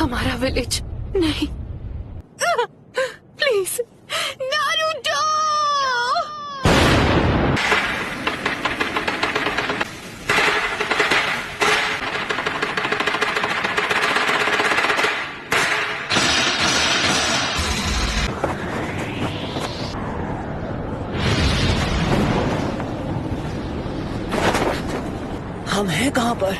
हमारा विलेज नहीं। Please Naruto. हम हैं कहाँ पर?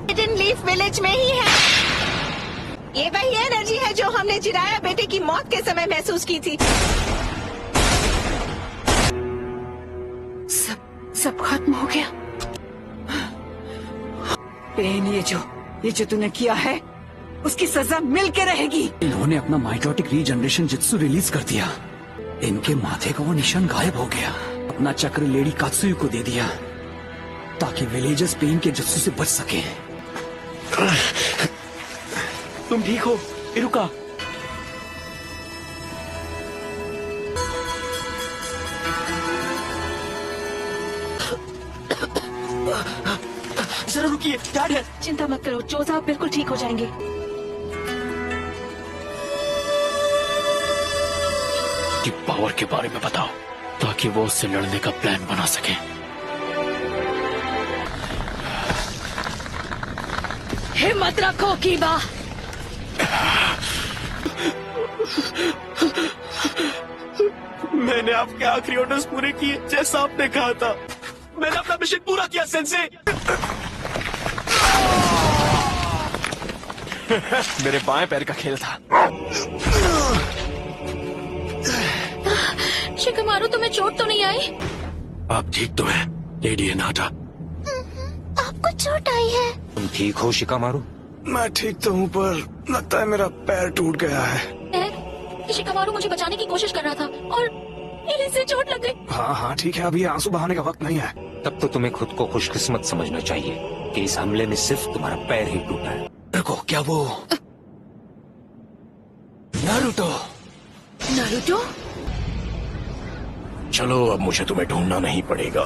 हिडन लीफ विलेज में ही है। ये वही एनर्जी है जो हमने जिराया बेटे की मौत के समय महसूस की थी। सब खत्म हो गया। पेन, ये जो तूने किया है उसकी सजा मिल के रहेगी। इन्होंने अपना माइटोटिक रीजनरेशन जित्सु रिलीज कर दिया। इनके माथे का वो निशान गायब हो गया। अपना चक्र लेडी कात्सुयु को दे दिया ताकि विलेजर्स पेन के जित्सु से बच सके। तुम ठीक हो इरुका? जरा रुकिए, डैड है। चिंता मत करो, जो साहब बिल्कुल ठीक हो जाएंगे। की पावर के बारे में बताओ ताकि वो उससे लड़ने का प्लान बना सके। हिम्मत रखो कीबा। मैंने आपके आखिरी ऑर्डर्स पूरे किए जैसा आपने कहा था। मैंने अपना मिशन पूरा किया सेंसे। मेरे बाएं पैर का खेल था। शिकमारू, तुम्हें चोट तो नहीं आई? आप ठीक तो हैं लेडी एनाटा? आपको चोट आई है? तुम ठीक हो शिकामारू? मैं ठीक तो हूँ पर लगता है मेरा पैर टूट गया है। शिकमारू मुझे बचाने की कोशिश कर रहा था और इसे चोट लग गई। हाँ ठीक है, अभी आंसू बहाने का वक्त नहीं है। तब तो तुम्हें खुद को खुशकिस्मत समझना चाहिए कि इस हमले में सिर्फ तुम्हारा पैर ही टूटा है। रुको, क्या वो नारुतो? नारुतो? चलो अब मुझे तुम्हें ढूंढना नहीं पड़ेगा।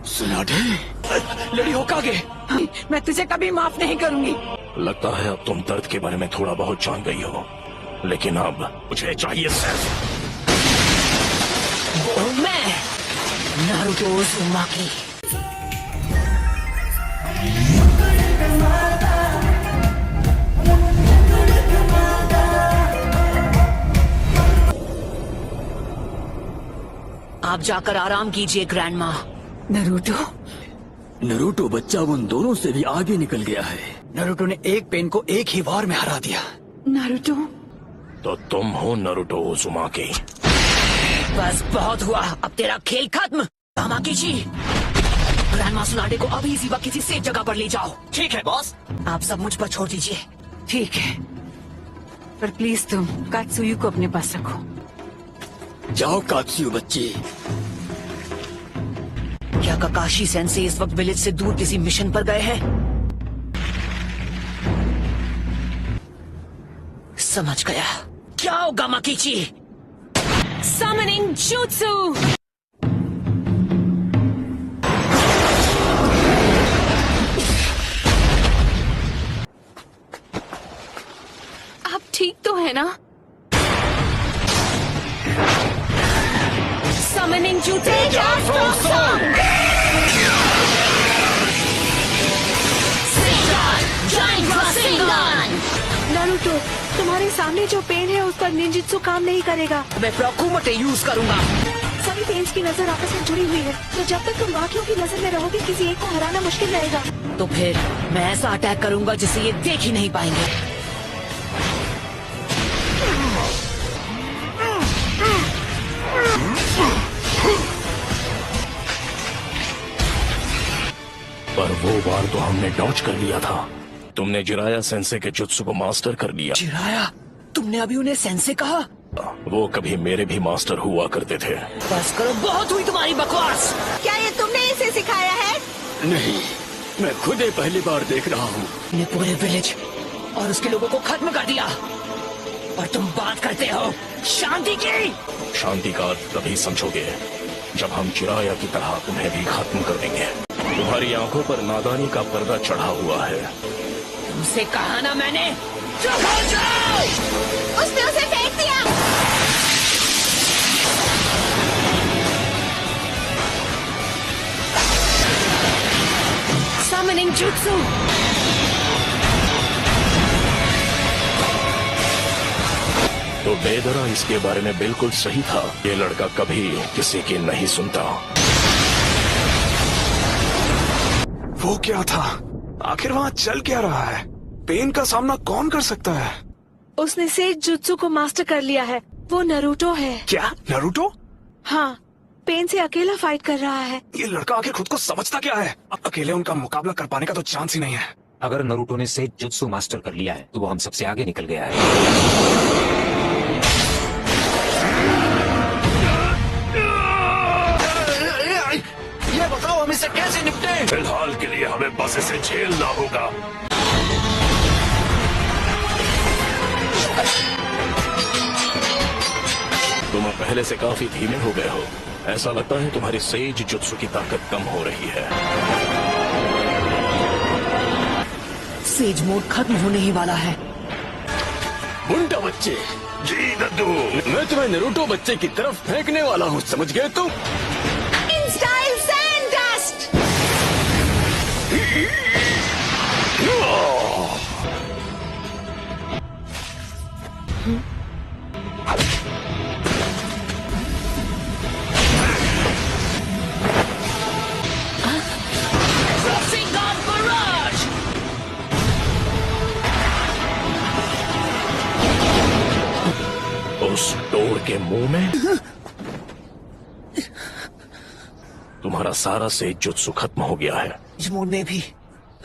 सुनाटे, लड़ी होकागे, मैं तुझे कभी माफ नहीं करूंगी। लगता है अब तुम दर्द के बारे में थोड़ा बहुत जान गई हो, लेकिन अब मुझे चाहिए सिर्फ मैं नारुतो उज़ुमाकी। आप जाकर आराम कीजिए ग्रैंडमा। नरूटो बच्चा उन दोनों से भी आगे निकल गया है। नरूटो ने एक पेन को एक ही वार में हरा दिया। नारुतो? तो तुम हो नारुतो उज़ुमाकी। बस बहुत हुआ, अब तेरा खेल खत्म। तामाकीची, ग्रैंडमा सुनाडे को अभी इसी वक्त किसी सेफ जगह पर ले जाओ। ठीक है बॉस। आप सब मुझ पर छोड़ दीजिए। ठीक है, पर प्लीज तुम कात्सुयु को अपने पास रखो। जाओ कात्सुयु बच्ची। क्या काकाशी सेंसे इस वक्त विलेज से दूर किसी मिशन पर गए हैं? समझ गया। क्या होगा माकीची? Summoning Jutsu! आप ठीक तो है ना? Summoning Jutsu! नारुतो, तुम्हारे सामने जो पेन है उस पर निंजित्सु काम नहीं करेगा। मैं प्रोकुमोटे यूज करूंगा। सभी पेन्स की नजर आपस में जुड़ी हुई है, तो जब तक तुम बाकियों की नजर में रहोगे किसी एक को हराना मुश्किल रहेगा। तो फिर मैं ऐसा अटैक करूंगा जिसे ये देख ही नहीं पाएंगे। पर वो बार तो हमने डॉज कर लिया था। तुमने जिराया सेंसे के जुत्सु को मास्टर कर लिया। जिराया? तुमने अभी उन्हें सेंसे कहा? वो कभी मेरे भी मास्टर हुआ करते थे। बस करो, बहुत हुई तुम्हारी बकवास। क्या ये तुमने इसे सिखाया है? नहीं, मैं खुद ही पहली बार देख रहा हूँ। ने पूरे विलेज और उसके लोगों को खत्म कर दिया। और तुम बात करते हो शांति की। शांति का अर्थ तभी समझोगे जब हम चिराया की तरह तुम्हें भी खत्म कर देंगे। तुम्हारी आंखों पर नादानी का पर्दा चढ़ा हुआ है। तुमसे कहा ना मैंने, चुप हो जाओ। उसने उसे फेंक दिया। Summoning Jutsu। तो बेदरा इसके बारे में बिल्कुल सही था। ये लड़का कभी किसी की नहीं सुनता। वो क्या था? आखिर वहाँ चल क्या रहा है? पेन का सामना कौन कर सकता है? उसने सेज जुत्सु को मास्टर कर लिया है। वो नरूटो है। क्या नारुतो? हाँ, पेन से अकेला फाइट कर रहा है। ये लड़का आखिर खुद को समझता क्या है? अकेले उनका मुकाबला कर पाने का तो चांस ही नहीं है। अगर नरूटो ने सेज जुत्सु मास्टर कर लिया है तो वो हम सबसे आगे निकल गया है। ये बताओ हम इससे कैसे निपटे? फिलहाल के लिए हमें बस इसे झेलना होगा। तुम पहले से काफी धीमे हो गए हो। ऐसा लगता है तुम्हारी सेज जुत्सु की ताकत कम हो रही है। सेज मोड खत्म होने ही वाला है। बुंटा बच्चे। जी दद्दू। मैं तुम्हें नारुतो बच्चे की तरफ फेंकने वाला हूँ, समझ गए तुम? In style sand dust. Rasengan Barrage। उस डोर के मुंह में तुम्हारा सारा सेज जुत्सु खत्म हो गया है। इस मोड में भी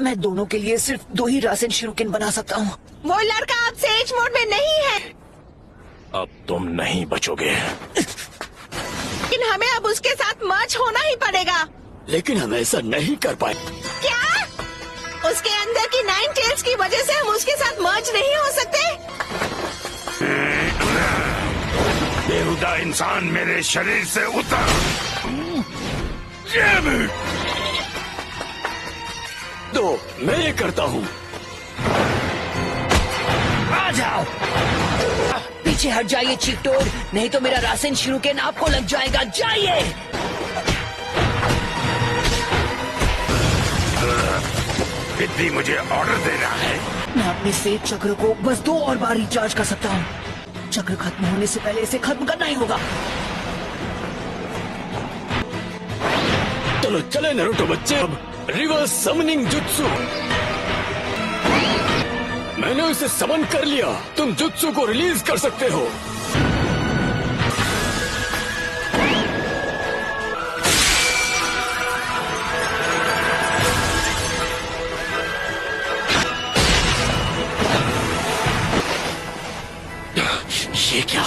मैं दोनों के लिए सिर्फ 2 ही रासेन शिरुकेन बना सकता हूँ। वो लड़का अब सेज मोड में नहीं है। अब तुम नहीं बचोगे। लेकिन हमें अब उसके साथ मर्ज होना ही पड़ेगा। लेकिन हम ऐसा नहीं कर पाए। क्या? उसके अंदर की 9 टेल्स की वजह से हम उसके साथ मर्ज नहीं हो सकते? बेहुदा इंसान मेरे शरीर से उतर। तो मैं ये करता हूँ। आ जाओ, पीछे हट जाइए चीकटोड, नहीं तो मेरा रासेन शिरुकेन आपको लग जाएगा। जाइए। विद्धि मुझे ऑर्डर देना है। मैं अपने सेज चक्र को बस 2 और बार रिचार्ज कर सकता हूँ। चक्र खत्म होने से पहले इसे खत्म करना ही होगा। चलो चले नारुतो बच्चे। अब रिवर्स समनिंग जुत्सु। मैंने उसे समन कर लिया। तुम जुत्सु को रिलीज कर सकते हो। ये क्या?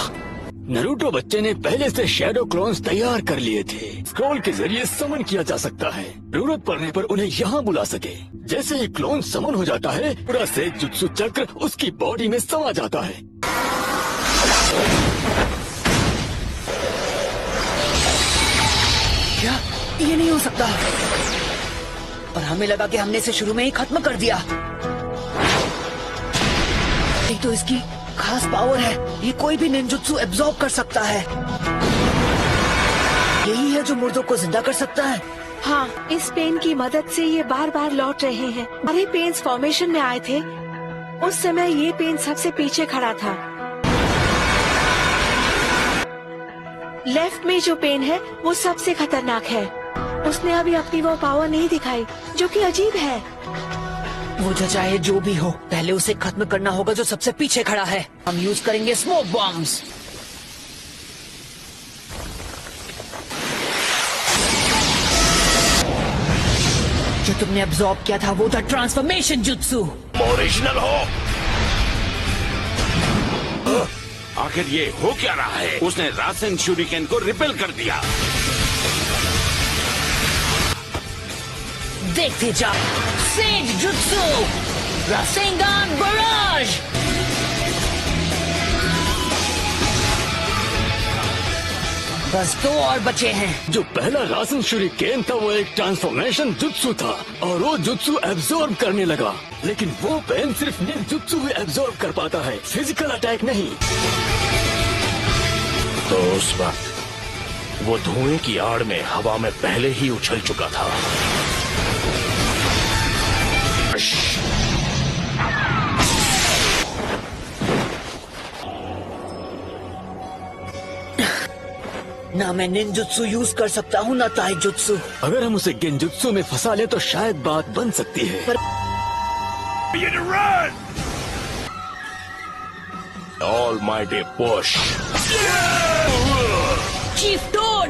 नारुतो बच्चे ने पहले से शैडो क्लोन्स तैयार कर लिए थे। स्क्रॉल के जरिए समन किया जा सकता है। जरूरत पड़ने पर उन्हें यहाँ बुला सके। जैसे ही क्लोन समन हो जाता है, पूरा सेज जुत्सु चक्र उसकी बॉडी में समा जाता है। क्या? ये नहीं हो सकता। और हमें लगा कि हमने इसे शुरू में ही खत्म कर दिया। एक तो इसकी खास पावर है, ये कोई भी निंजुत्सु एब्जॉर्ब कर सकता है। यही है जो मुर्दों को जिंदा कर सकता है। हाँ, इस पेन की मदद से ये बार बार लौट रहे हैं। अरे पेन्स फॉर्मेशन में आए थे, उस समय ये पेन सबसे पीछे खड़ा था। लेफ्ट में जो पेन है वो सबसे खतरनाक है। उसने अभी अपनी वो पावर नहीं दिखाई, जो कि अजीब है। वो जो चाहे जो भी हो, पहले उसे खत्म करना होगा जो सबसे पीछे खड़ा है। हम यूज करेंगे स्मोक बॉम्ब्स। जो तुमने अब्सॉर्ब किया था वो था ट्रांसफॉर्मेशन जुत्सु। ओरिजिनल हो। आखिर ये हो क्या रहा है? उसने रासेन शूरिकेन को रिपेल कर दिया। देखते जाओ, सेज जुत्सु, रासेंगान बराज। बस 2 और बचे हैं। जो पहला रासन शूरिकेन था वो एक ट्रांसफॉर्मेशन जुत्सु था और वो जुत्सु एब्जॉर्ब करने लगा, लेकिन वो पेन सिर्फ निंजुत्सु ही एब्जॉर्ब कर पाता है, फिजिकल अटैक नहीं। तो उस वक्त वो धुएं की आड़ में हवा में पहले ही उछल चुका था। ना मैं निंजुत्सु यूज कर सकता हूँ ना ताइजुत्सु। अगर हम उसे गेंजुत्सु में फंसा ले तो शायद बात बन सकती है। Almighty push. Chief toad!